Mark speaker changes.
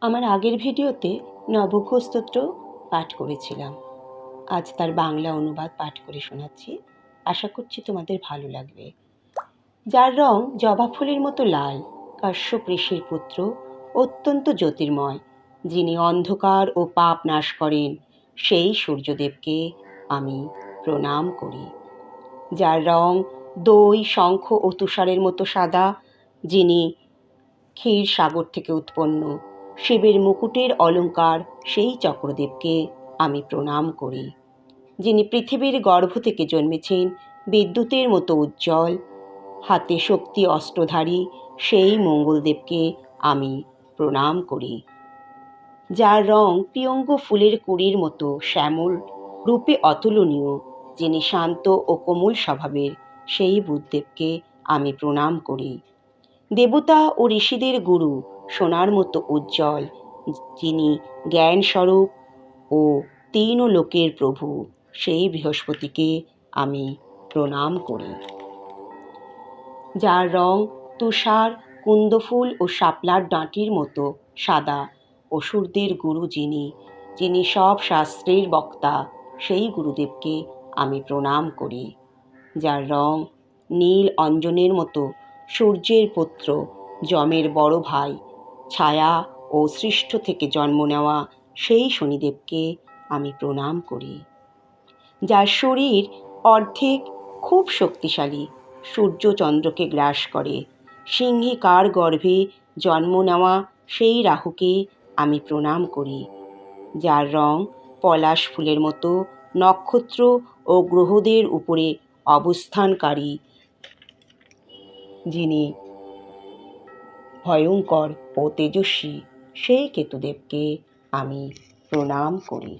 Speaker 1: আমার আগের ভিডিওতে নবঘোষ স্তোত্র পাঠ করেছিলাম। আজ তার বাংলা অনুবাদ পাঠ করে শোনাচ্ছি। আশা করছি তোমাদের ভালো লাগবে। যার রং জবা ফুলের মতো লাল, কাশ্যপ ঋষির পুত্র, অত্যন্ত জ্যোতির্ময়, যিনি অন্ধকার ও পাপ নাশ করেন, সেই সূর্যদেবকে আমি প্রণাম করি। যার রং দই, শঙ্খ ও তুষারের মতো সাদা, যিনি ক্ষীর সাগর থেকে উৎপন্ন, শিবের মুকুটের অলঙ্কার, সেই চক্রদেবকে আমি প্রণাম করি। যিনি পৃথিবীর গর্ভ থেকে জন্মেছেন, বিদ্যুতের মতো উজ্জ্বল, হাতে শক্তি অস্ত্রধারী, সেই মঙ্গলদেবকে আমি প্রণাম করি। যার রং পিয়ঙ্গ ফুলের কুঁড়ির মতো শ্যামল, রূপে অতুলনীয়, যিনি শান্ত ও কোমল স্বভাবের, সেই বুধদেবকে আমি প্রণাম করি। দেবতা ও ঋষিদের গুরু, সোনার মতো উজ্জ্বল, যিনি জ্ঞানস্বরূপ ও তিন লোকের প্রভু, সেই বৃহস্পতিকে আমি প্রণাম করি। যার রং তুষার, কুন্দফুল ও শাপলার ডাঁটির মতো সাদা, অসুরদের গুরু, যিনি সব শাস্ত্রের বক্তা, সেই গুরুদেবকে আমি প্রণাম করি। যার রং নীল অঞ্জনের মতো, সূর্যের পুত্র, যমের বড় ভাই, ছায়া ও সৃষ্ট থেকে জন্ম নেওয়া, সেই শনিদেবকে আমি প্রণাম করি। যার শরীর অর্ধেক খুব শক্তিশালী, সূর্য চন্দ্রকে গ্রাস করে, সিংহিকার গর্ভে জন্ম নেওয়া, সেই রাহুকে আমি প্রণাম করি। যার রং পলাশ ফুলের মতো, নক্ষত্র ও গ্রহদের উপরে অবস্থানকারী, যিনি ভয়ঙ্কর ও তেজস্বী, সেই কেতুদেবকে আমি প্রণাম করি।